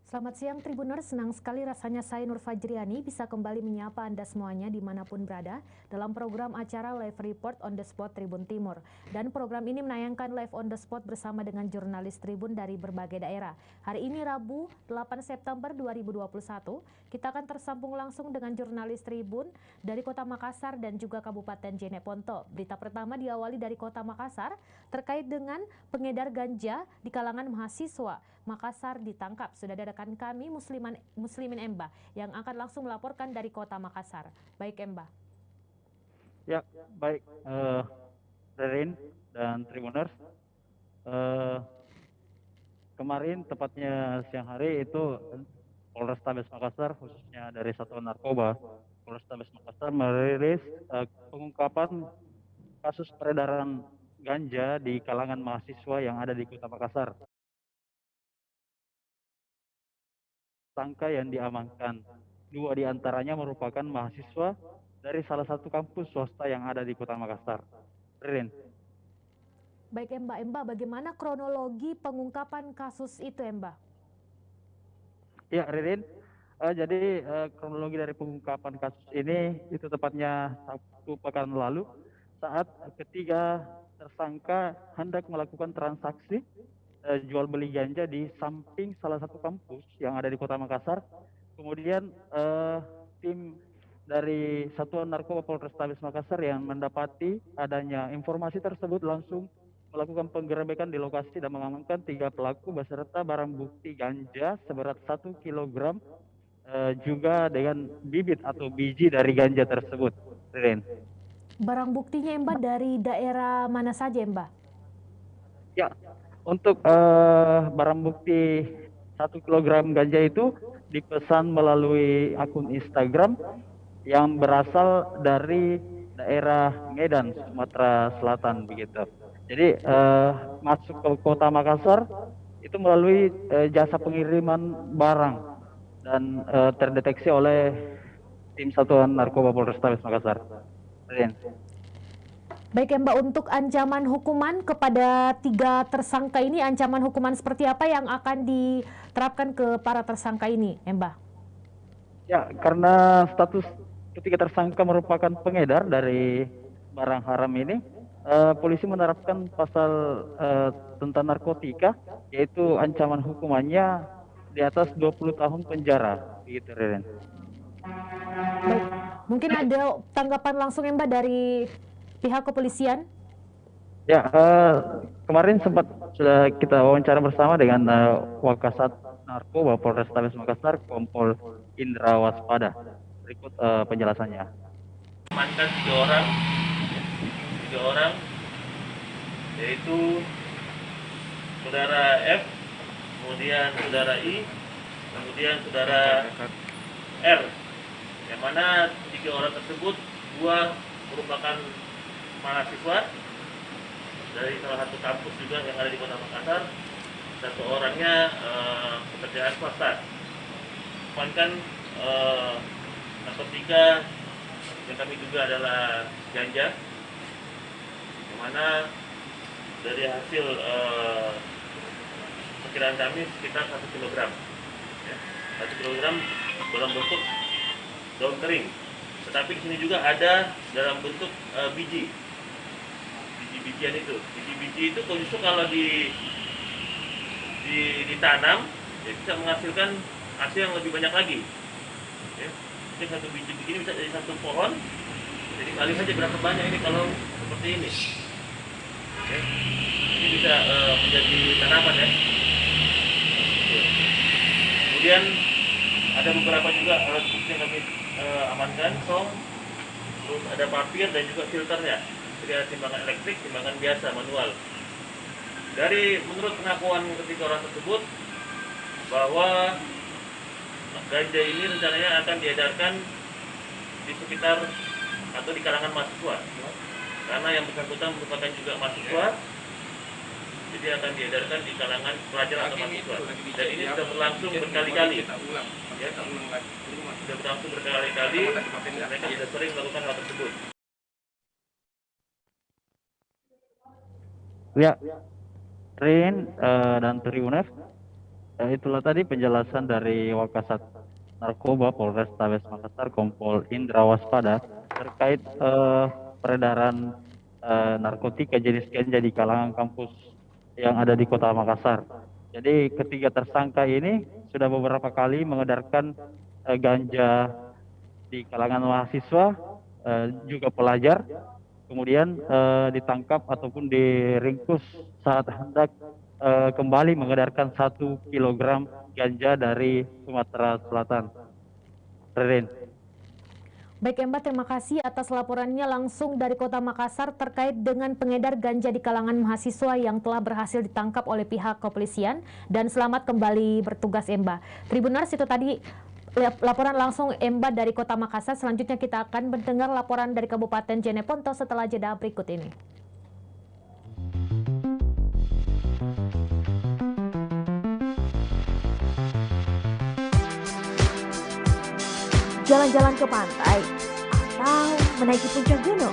Selamat siang Tribuners, senang sekali rasanya saya Nur Fajriani bisa kembali menyapa Anda semuanya dimanapun berada dalam program acara Live Report on the Spot Tribun Timur. Dan program ini menayangkan live on the spot bersama dengan jurnalis Tribun dari berbagai daerah. Hari ini Rabu 8 September 2021, kita akan tersambung langsung dengan jurnalis Tribun dari Kota Makassar dan juga Kabupaten Jeneponto. Berita pertama diawali dari Kota Makassar terkait dengan pengedar ganja di kalangan mahasiswa. Makassar ditangkap. Sudah ada rekan kami Muslimin Emba yang akan langsung melaporkan dari Kota Makassar. Baik Emba. Ya, baik, Rerin dan Tribuners. Kemarin tepatnya siang hari itu Polrestabes Makassar, khususnya dari Satuan Narkoba Polrestabes Makassar merilis pengungkapan kasus peredaran ganja di kalangan mahasiswa yang ada di Kota Makassar. Tersangka yang diamankan, 2 diantaranya merupakan mahasiswa dari salah satu kampus swasta yang ada di Kota Makassar. Rerin. Baik Emba, bagaimana kronologi pengungkapan kasus itu Emba? Ya, Ririn. Jadi kronologi dari pengungkapan kasus ini itu tepatnya Sabtu pekan lalu saat ketiga tersangka hendak melakukan transaksi jual beli ganja di samping salah satu kampus yang ada di Kota Makassar. Kemudian tim dari Satuan Narkoba Polrestabes Makassar yang mendapati adanya informasi tersebut langsung melakukan penggerebekan di lokasi dan mengamankan 3 pelaku beserta barang bukti ganja seberat 1 kilogram juga dengan bibit atau biji dari ganja tersebut. Ririn. Barang buktinya Emba dari daerah mana saja Emba? Ya, untuk barang bukti 1 kilogram ganja itu dipesan melalui akun Instagram yang berasal dari daerah Medan, Sumatera Selatan begitu. Jadi masuk ke Kota Makassar itu melalui jasa pengiriman barang dan terdeteksi oleh tim Satuan Narkoba Polrestabes Makassar. Rian. Baik Emba, untuk ancaman hukuman kepada 3 tersangka ini, ancaman hukuman seperti apa yang akan diterapkan ke para tersangka ini Emba? Ya, karena status ketiga tersangka merupakan pengedar dari barang haram ini, polisi menerapkan pasal tentang narkotika, yaitu ancaman hukumannya di atas 20 tahun penjara. Begitu, Ririn. Baik, mungkin ada tanggapan langsung Mbak dari pihak kepolisian? Ya, kemarin sudah kita wawancara bersama dengan Wakasat Narkoba Polrestabes Makassar, Kompol Indra Waspada. Berikut penjelasannya. Amankan 3 orang, yaitu saudara F, kemudian saudara I, kemudian saudara R, yang mana 3 orang tersebut 2 merupakan mahasiswa dari salah satu kampus juga yang ada di Kota Makassar. 1 orangnya pekerjaan swasta. Amankan narkotika yang kami duga adalah ganja, yang mana dari hasil perkiraan kami sekitar 1 kilogram, ya. 1 kilogram dalam bentuk daun kering, tetapi di sini juga ada dalam bentuk biji-bijian itu. Biji-biji itu justru kalau ditanam ya bisa menghasilkan hasil yang lebih banyak lagi, ya. Jadi 1 biji begini bisa jadi 1 pohon. Jadi kali saja berapa banyak ini kalau seperti ini, ya. Ini bisa menjadi tanaman, ya. Kemudian ada beberapa juga alat bukti yang kami amankan, song, terus ada papir dan juga filternya. Jadi ada timbangan elektrik, timbangan biasa manual. Dari menurut pengakuan ketiga orang tersebut bahwa ganja ini rencananya akan diedarkan di sekitar atau di kalangan mahasiswa, karena yang bersangkutan merupakan juga mahasiswa, jadi akan diedarkan di kalangan pelajar atau mahasiswa. Dan ini sudah berlangsung berkali-kali, ya, sudah berlangsung berkali-kali, mereka sudah sering melakukan hal tersebut. Ya, Rin dan Tribuners, Itulah tadi penjelasan dari Wakasat Narkoba Polrestabes Makassar Kompol Indra Waspada terkait peredaran narkotika jenis ganja di kalangan kampus yang ada di Kota Makassar. Jadi ketiga tersangka ini sudah beberapa kali mengedarkan ganja di kalangan mahasiswa, juga pelajar, kemudian ditangkap ataupun diringkus saat hendak kembali mengedarkan 1 kilogram ganja dari Sumatera Selatan. Reren. Baik Emba, terima kasih atas laporannya langsung dari Kota Makassar terkait dengan pengedar ganja di kalangan mahasiswa yang telah berhasil ditangkap oleh pihak kepolisian, dan selamat kembali bertugas Emba. Tribuners, itu tadi laporan langsung Emba dari Kota Makassar. Selanjutnya kita akan mendengar laporan dari Kabupaten Jeneponto setelah jeda berikut ini. Jalan-jalan ke pantai, atau menaiki puncak gunung,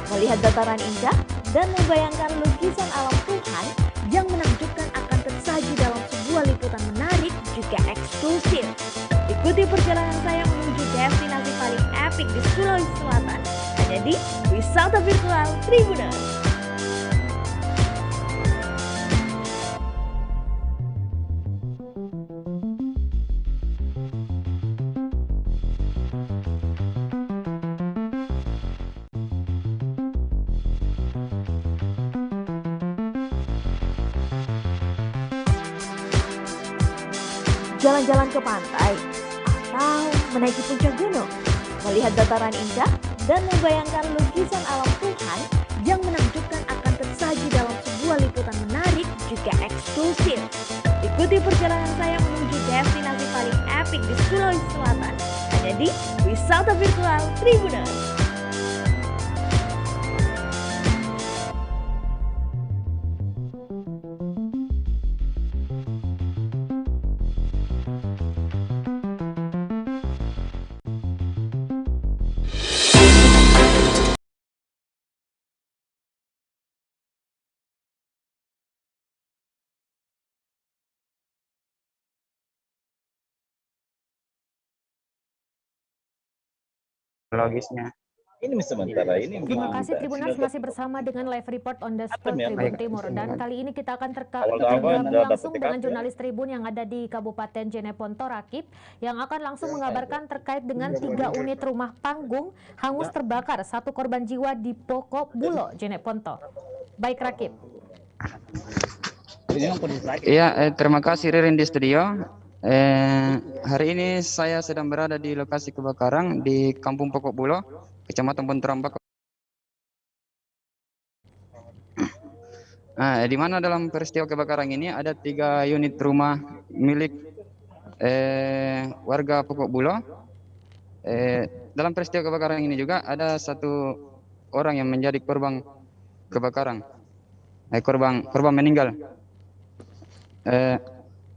melihat dataran indah, dan membayangkan lukisan alam Tuhan yang menakjubkan akan tersaji dalam sebuah liputan menarik juga eksklusif. Ikuti perjalanan saya menuju destinasi paling epik di Sulawesi Selatan, hanya di Wisata Virtual Tribuners. Jalan-jalan ke pantai, atau menaiki puncak gunung, melihat dataran indah, dan membayangkan lukisan alam Tuhan yang menakjubkan akan tersaji dalam sebuah liputan menarik juga eksklusif. Ikuti perjalanan saya menuju destinasi paling epik di Sulawesi Selatan, hanya di Wisata Virtual Tribuners. Logisnya. Ini sementara ini. Terima kasih Tribuners, masih bersama dengan live report on the spot Tribun Timur, dan kali ini kita akan tergabung langsung dengan jurnalis Tribun yang ada di Kabupaten Jeneponto, Rakib, yang akan langsung mengabarkan terkait dengan 3 unit rumah panggung hangus terbakar, 1 korban jiwa di Pokok Bulo, Jeneponto. Baik Rakib. Iya, terima kasih Ririn di studio. Hari ini saya sedang berada di lokasi kebakaran di Kampung Pokok Bulo, Kecamatan Pontrambak. Di mana dalam peristiwa kebakaran ini ada 3 unit rumah milik warga Pokok Bulo. Dalam peristiwa kebakaran ini juga ada 1 orang yang menjadi korban kebakaran, korban meninggal.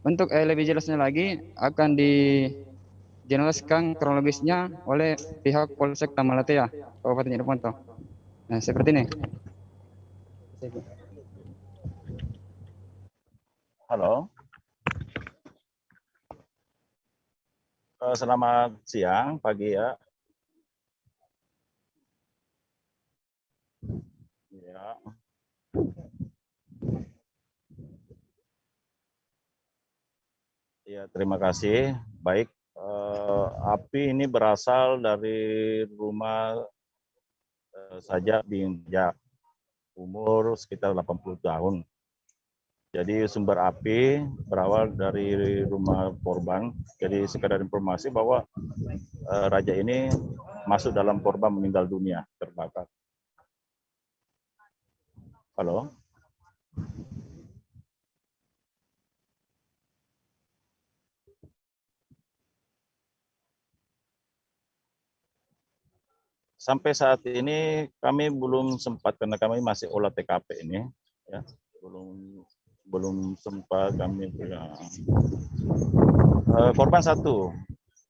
Untuk lebih jelasnya lagi akan dijelaskan kronologisnya oleh pihak Polsek Tamalatea, Kabupaten Jeneponto. Seperti ini. Halo. Selamat siang, pagi ya. Ya. Ya, terima kasih. Baik, api ini berasal dari rumah saja Binjak, umur sekitar 80 tahun. Jadi sumber api berawal dari rumah korban. Jadi sekadar informasi bahwa raja ini masuk dalam korban meninggal dunia terbakar. Halo. Sampai saat ini kami belum sempat, karena kami masih olah TKP ini, ya, belum sempat kami. Korban 1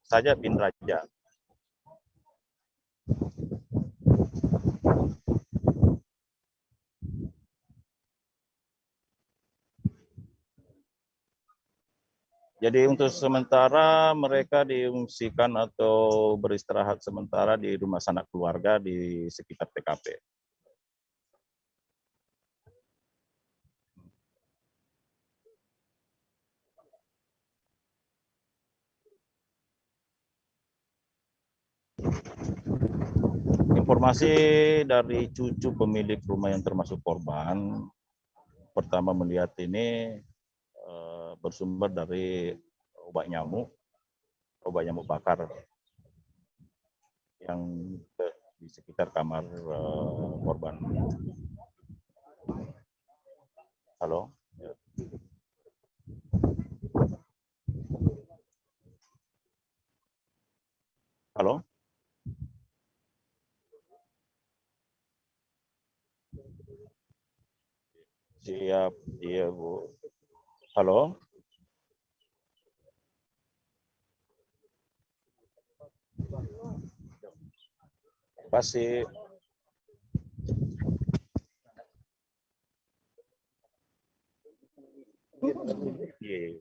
saja bin Raja. Jadi untuk sementara mereka diungsikan atau beristirahat sementara di rumah sanak keluarga di sekitar TKP. Informasi dari cucu pemilik rumah yang termasuk korban, pertama melihat ini bersumber dari obat nyamuk bakar yang di sekitar kamar korban. Halo? Halo? Siap, iya Bu. Halo? Pasti. Iya.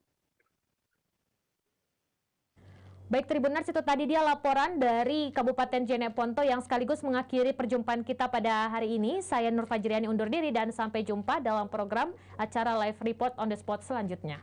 Baik Tribuners, itu tadi dia laporan dari Kabupaten Jeneponto yang sekaligus mengakhiri perjumpaan kita pada hari ini. Saya Nur Fajriani undur diri dan sampai jumpa dalam program acara Live Report on the Spot selanjutnya.